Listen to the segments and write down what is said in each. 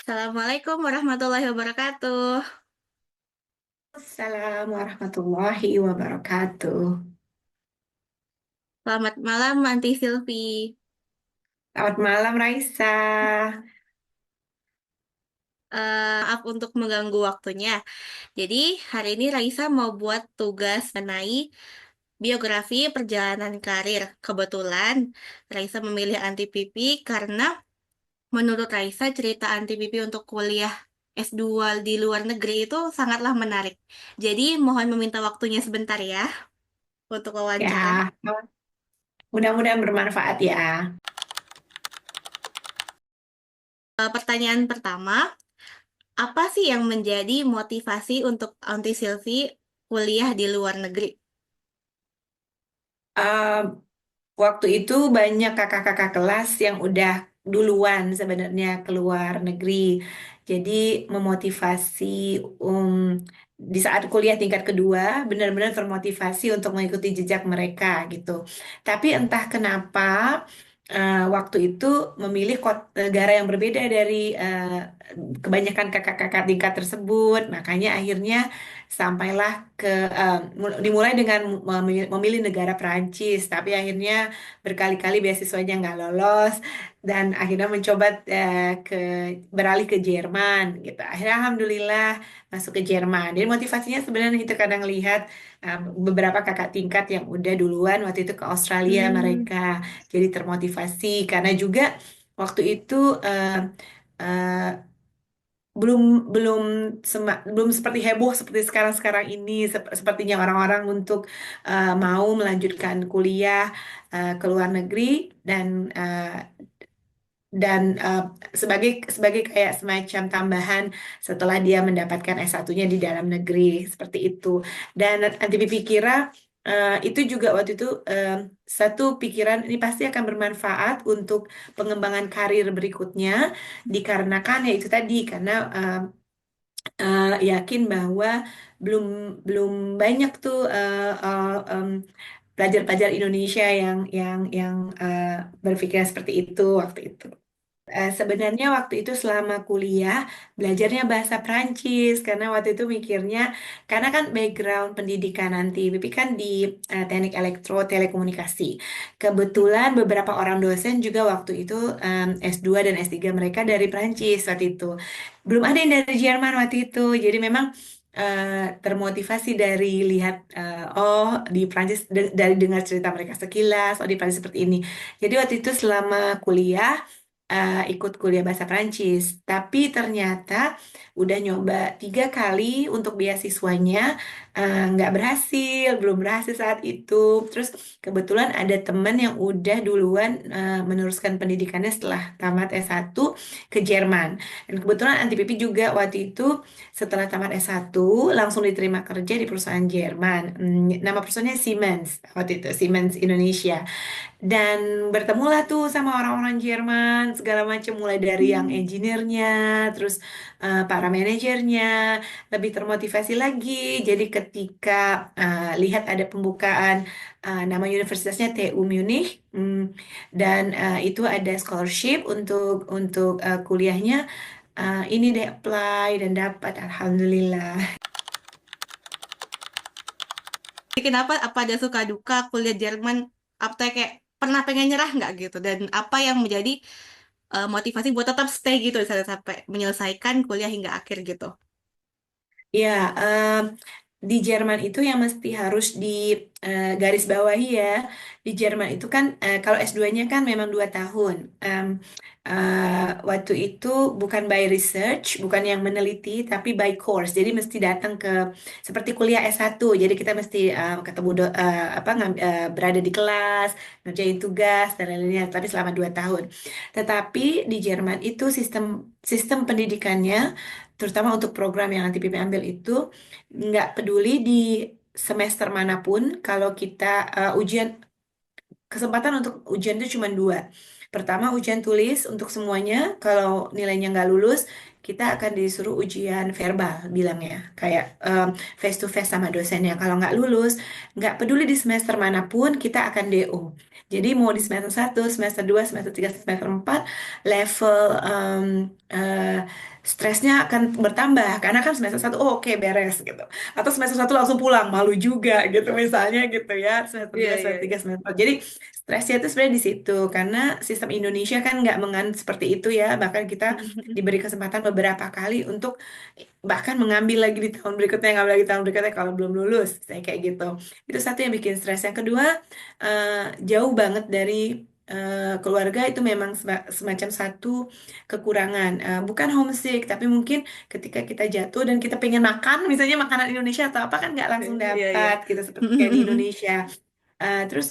Assalamualaikum warahmatullahi wabarakatuh. Assalamualaikum warahmatullahi wabarakatuh. Selamat malam, Anti Silvi. Selamat malam, Raisa. Maaf untuk mengganggu waktunya. Jadi, hari ini Raisa mau buat tugas mengenai biografi perjalanan karir. Kebetulan, Raisa memilih Anti Pipi karena menurut Raisa cerita Anti Pipi untuk kuliah S2 di luar negeri itu sangatlah menarik. Jadi, mohon meminta waktunya sebentar ya untuk wawancara. Ya, mudah-mudahan bermanfaat ya. Pertanyaan pertama, apa sih yang menjadi motivasi untuk Aunty Silvi kuliah di luar negeri? Eh, Waktu itu banyak kakak-kakak kelas yang udah duluan sebenarnya keluar negeri. Jadi memotivasi um, di saat kuliah tingkat kedua benar-benar termotivasi untuk mengikuti jejak mereka gitu. Tapi entah kenapa waktu itu memilih negara yang berbeda dari kebanyakan kakak-kakak tingkat tersebut. Makanya akhirnya sampailah ke dimulai dengan memilih negara Perancis, tapi akhirnya berkali-kali beasiswanya nggak lolos dan akhirnya mencoba beralih ke Jerman gitu. Akhirnya alhamdulillah masuk ke Jerman. Jadi motivasinya sebenarnya itu kadang lihat beberapa kakak tingkat yang udah duluan waktu itu ke Australia Hmm, mereka. Jadi termotivasi karena juga waktu itu eh, eh, belum belum belum seperti heboh seperti sekarang-sekarang ini sepertinya orang-orang untuk mau melanjutkan kuliah ke luar negeri dan eh, dan sebagai sebagai kayak semacam tambahan setelah dia mendapatkan S1-nya di dalam negeri seperti itu. Dan anti kira itu juga waktu itu satu pikiran ini pasti akan bermanfaat untuk pengembangan karir berikutnya dikarenakan ya itu tadi karena yakin bahwa belum belum banyak tuh pelajar-pelajar Indonesia yang berpikir seperti itu waktu itu. Sebenarnya waktu itu selama kuliah belajarnya bahasa Prancis karena waktu itu mikirnya karena kan background pendidikan nanti Bibi kan di teknik elektro telekomunikasi. Kebetulan beberapa orang dosen juga waktu itu S2 dan S3 mereka dari Prancis waktu itu. Belum ada yang dari Jerman waktu itu. Jadi memang termotivasi dari lihat oh di Prancis dari dengar cerita mereka sekilas oh di Prancis seperti ini. Jadi waktu itu selama kuliah ikut kuliah bahasa Prancis, tapi ternyata udah nyoba 3 kali untuk beasiswanya, nggak berhasil, belum berhasil saat itu. Terus kebetulan ada teman yang udah duluan meneruskan pendidikannya setelah tamat S1 ke Jerman. Dan kebetulan Anti Pipi juga waktu itu setelah tamat S1 langsung diterima kerja di perusahaan Jerman. Nama perusahaannya Siemens waktu itu, Siemens Indonesia. Dan bertemulah tuh sama orang-orang Jerman segala macam mulai dari yang hmm. engineer-nya, terus para manajernya lebih termotivasi lagi. Jadi ketika lihat ada pembukaan nama universitasnya TU Munich dan itu ada scholarship untuk kuliahnya, ini deh apply dan dapat alhamdulillah. Jadi kenapa, apa ada suka duka kuliah Jerman? Apa kayak pernah pengen nyerah nggak gitu? Dan apa yang menjadi motivasi buat tetap stay gitu di sana sampai menyelesaikan kuliah hingga akhir gitu? Ya, di Jerman itu yang mesti harus di garis bawahi ya. Di Jerman itu kan kalau S2-nya kan memang 2 tahun. Waktu itu bukan by research, bukan yang meneliti, tapi by course. Jadi mesti datang ke seperti kuliah S1. Jadi kita mesti ketemu apa berada di kelas, ngerjain tugas dan lain-lainnya. Tapi selama 2 tahun. Tetapi di Jerman itu sistem sistem pendidikannya terutama untuk program yang nanti Pipi ambil itu nggak peduli di semester manapun kalau kita ujian kesempatan untuk ujian itu cuma 2. Pertama ujian tulis untuk semuanya, kalau nilainya nggak lulus kita akan disuruh ujian verbal bilangnya kayak face to face sama dosennya. Kalau nggak lulus nggak peduli di semester manapun kita akan DO. Jadi mau di semester 1, semester 2, semester 3, semester 4 level stresnya akan bertambah karena kan semester satu oh oke beres gitu, atau semester satu langsung pulang malu juga gitu misalnya gitu ya, semester Iya, 2 iya, semester 3 iya. semester 4. Jadi stresnya itu sebenarnya di situ karena sistem Indonesia kan nggak menganut seperti itu ya, bahkan kita diberi kesempatan beberapa kali untuk bahkan mengambil lagi di tahun berikutnya, ngambil lagi tahun berikutnya kalau belum lulus, saya kayak gitu. Itu satu yang bikin stres. Yang kedua, eh, jauh banget dari keluarga itu memang semacam satu kekurangan. Bukan homesick, tapi mungkin ketika kita jatuh dan kita pengen makan, misalnya makanan Indonesia atau apa kan nggak langsung Iya, iya. dapat gitu seperti kayak di Indonesia. Terus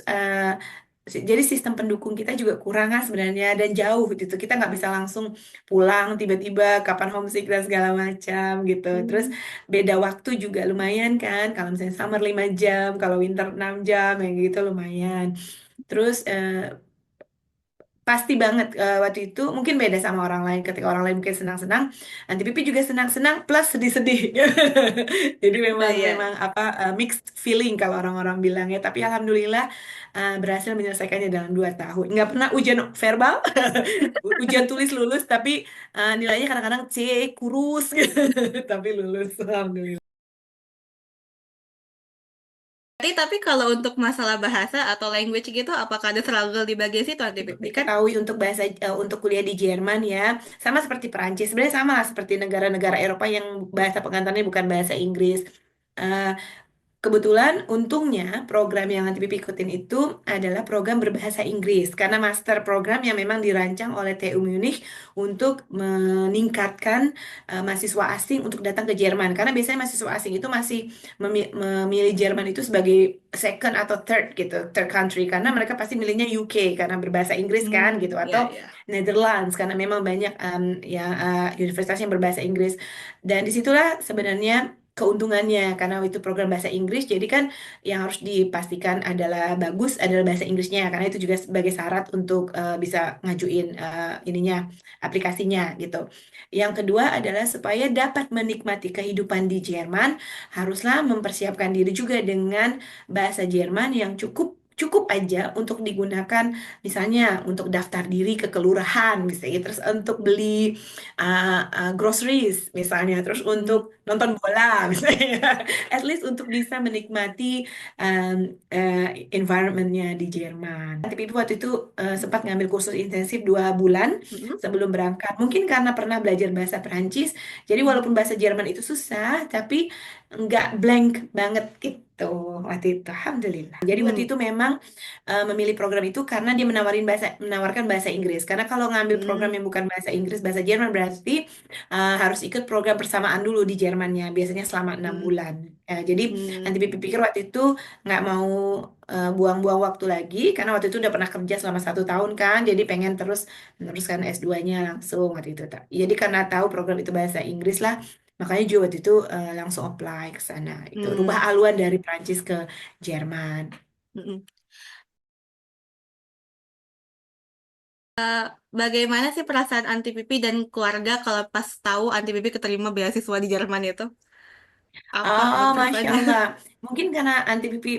jadi sistem pendukung kita juga kurang kan sebenarnya dan jauh gitu. Kita nggak bisa langsung pulang tiba-tiba kapan homesick dan segala macam gitu. Terus Hmm. beda waktu juga lumayan kan. Kalau misalnya summer 5 jam, kalau winter 6 jam yang gitu lumayan. Terus pasti banget waktu itu mungkin beda sama orang lain. Ketika orang lain mungkin senang-senang, nanti Pipi juga senang-senang plus sedih-sedih. Jadi Nah, memang iya. memang apa mixed feeling kalau orang-orang bilang ya. Tapi alhamdulillah berhasil menyelesaikannya dalam 2 tahun. Nggak pernah ujian verbal, ujian tulis lulus, tapi nilainya kadang-kadang C kurus gitu. Tapi lulus, alhamdulillah. Tapi kalau untuk masalah bahasa atau language gitu, apakah ada struggle di bagian situ nanti, Pipi? Kan? Diketahui untuk bahasa untuk kuliah di Jerman ya sama seperti Perancis sebenarnya sama lah seperti negara-negara Eropa yang bahasa pengantarnya bukan bahasa Inggris. Eh, Kebetulan, untungnya program yang nanti Pipi ikutin itu adalah program berbahasa Inggris karena master program yang memang dirancang oleh TU Munich untuk meningkatkan mahasiswa asing untuk datang ke Jerman. Karena biasanya mahasiswa asing itu masih memilih Jerman itu sebagai second atau third gitu, third country karena mereka pasti milihnya UK karena berbahasa Inggris kan Hmm, gitu atau ya, ya. Netherlands karena memang banyak ya universitas yang berbahasa Inggris. Dan disitulah sebenarnya keuntungannya karena itu program bahasa Inggris jadi kan yang harus dipastikan adalah bagus adalah bahasa Inggrisnya karena itu juga sebagai syarat untuk bisa ngajuin ininya aplikasinya gitu. Yang kedua adalah supaya dapat menikmati kehidupan di Jerman haruslah mempersiapkan diri juga dengan bahasa Jerman yang cukup cukup aja untuk digunakan misalnya untuk daftar diri ke kelurahan misalnya terus untuk beli groceries misalnya, terus Hmm, untuk nonton bola misalnya, at least untuk bisa menikmati environmentnya di Jerman. Tapi ibu waktu itu sempat ngambil kursus intensif 2 bulan hmm, sebelum berangkat. Mungkin karena pernah belajar bahasa Perancis, jadi hmm, walaupun bahasa Jerman itu susah, tapi nggak blank banget gitu waktu itu. Alhamdulillah. Jadi waktu hmm, itu memang memilih program itu karena dia menawarkan bahasa Inggris. Karena kalau ngambil program hmm, yang bukan bahasa Inggris, bahasa Jerman berarti harus ikut program persamaan dulu di Jermannya, biasanya selama 6 bulan. Jadi nanti hmm, pikir waktu itu nggak mau buang-buang waktu lagi, karena waktu itu udah pernah kerja selama 1 tahun kan, jadi pengen terus meneruskan S2-nya langsung waktu itu. Jadi karena tahu program itu bahasa Inggris lah, makanya juga waktu itu langsung apply ke sana. Itu rubah hmm, haluan dari Prancis ke Jerman. hmm. Bagaimana sih perasaan Anti Pipi dan keluarga kalau pas tahu Anti Pipi keterima beasiswa di Jerman itu? Apa Oh, Masya perasaannya? Allah. Mungkin karena Anti Pipi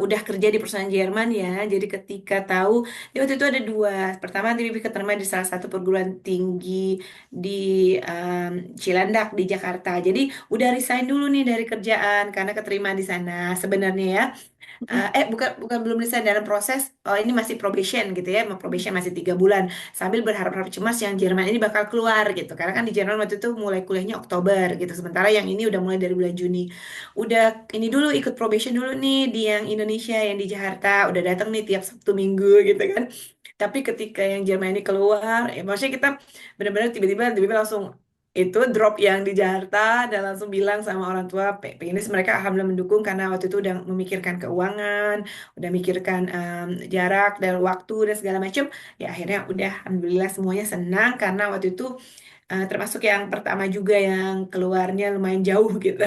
udah kerja di perusahaan Jerman ya. Jadi ketika tahu, dia waktu itu ada dua. Pertama, Anti Pipi keterima di salah satu perguruan tinggi di Cilandak di Jakarta. Jadi udah resign dulu nih dari kerjaan karena keterima di sana sebenarnya ya. Bukan bukan belum resign dalam proses. Oh, ini masih probation gitu ya. Probation masih 3 bulan. Sambil berharap-harap cemas yang Jerman ini bakal keluar gitu. Karena kan di Jerman waktu itu mulai kuliahnya Oktober gitu. Sementara yang ini udah mulai dari bulan Juni. Udah ini dulu ikut probation dulu nih di yang Indonesia yang di Jakarta. Udah datang nih tiap Sabtu Minggu gitu kan. Tapi ketika yang Jerman ini keluar, ya maksudnya kita benar-benar tiba-tiba langsung itu drop yang di Jakarta dan langsung bilang sama orang tua pengen sih mereka alhamdulillah mendukung karena waktu itu udah memikirkan keuangan, udah mikirkan jarak dan waktu dan segala macam. Ya akhirnya udah alhamdulillah semuanya senang karena waktu itu termasuk yang pertama juga yang keluarnya lumayan jauh gitu.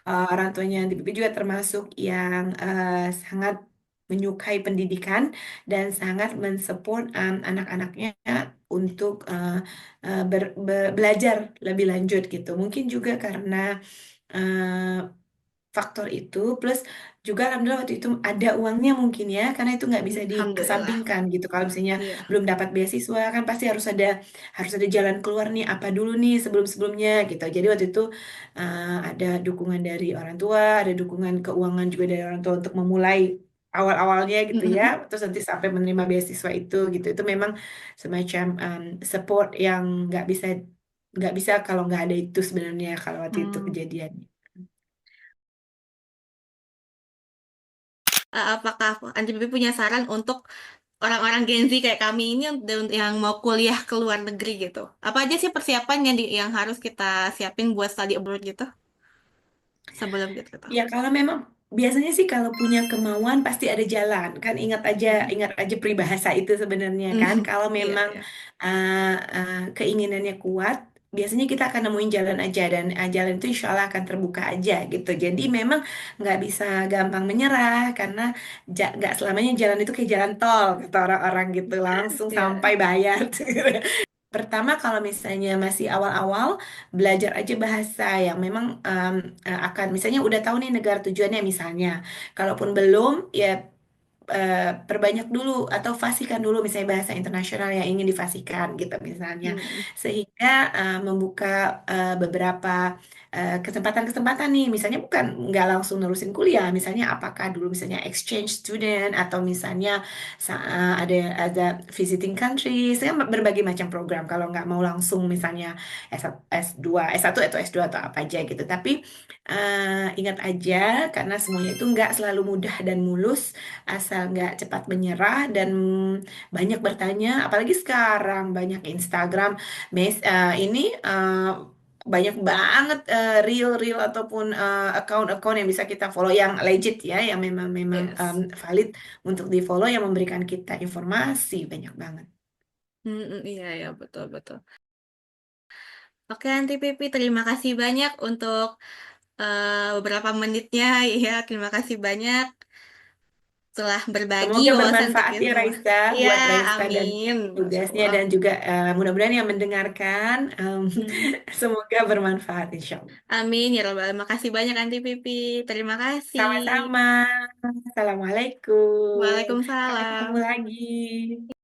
Orang tuanya di Bibi juga termasuk yang sangat menyukai pendidikan dan sangat mensupport anak-anaknya untuk belajar lebih lanjut gitu. Mungkin juga karena eh, faktor itu, plus juga alhamdulillah waktu itu ada uangnya mungkin ya, karena itu nggak bisa Alhamdulillah. dikesampingkan gitu. Kalau misalnya Iya. belum dapat beasiswa kan pasti harus ada jalan keluar nih apa dulu nih sebelum-sebelumnya gitu. Jadi waktu itu ada dukungan dari orang tua, ada dukungan keuangan juga dari orang tua untuk memulai awal-awalnya gitu ya. Terus nanti sampai menerima beasiswa itu gitu. Itu memang semacam support yang nggak bisa kalau nggak ada itu sebenarnya kalau waktu itu Hmm. kejadian. Apakah Anti Pipi punya saran untuk orang-orang Gen Z kayak kami ini yang mau kuliah ke luar negeri gitu? Apa aja sih persiapan yang harus kita siapin buat study abroad gitu sebelum gitu? Ya kalau memang biasanya sih kalau punya kemauan pasti ada jalan kan Hmm. ingat aja peribahasa itu sebenarnya kan Hmm. kalau Iya, memang iya. keinginannya kuat biasanya kita akan nemuin jalan aja dan jalan itu insya Allah akan terbuka aja gitu jadi memang nggak bisa gampang menyerah karena nggak selamanya jalan itu kayak jalan tol kata orang-orang gitu langsung sampai Iya. bayar. Pertama, kalau misalnya masih awal-awal, belajar aja bahasa yang memang akan, misalnya udah tahu nih negara tujuannya misalnya. Kalaupun belum, ya perbanyak dulu atau fasihkan dulu misalnya bahasa internasional yang ingin difasihkan gitu misalnya. Hmm. Sehingga membuka beberapa kesempatan-kesempatan nih, misalnya bukan nggak langsung nerusin kuliah, misalnya apakah dulu misalnya exchange student atau misalnya ada visiting country, saya berbagai macam program kalau nggak mau langsung misalnya S1 atau S2 atau apa aja gitu. Tapi ingat aja karena semuanya itu nggak selalu mudah dan mulus, asal nggak cepat menyerah dan banyak bertanya, apalagi sekarang banyak Instagram, ini banyak banget reel-reel ataupun account-account yang bisa kita follow yang legit ya, yang memang Yes. valid untuk di follow yang memberikan kita informasi banyak banget. Iya, iya, betul, betul. Oke, Anti Pipi, terima kasih banyak untuk beberapa menitnya. Ya, terima kasih banyak telah berbagi Semoga wawasan bermanfaat pikir ya semua. Raisa, Iya, buat Raisa dan amin. Masya tugasnya Allah. dan juga mudah-mudahan yang mendengarkan Hmm. semoga bermanfaat insya Allah. Amin ya Robbal. Makasih banyak Anti Pipi. Terima kasih. Sama-sama. Assalamualaikum. Sampai ketemu Waalaikumsalam. lagi.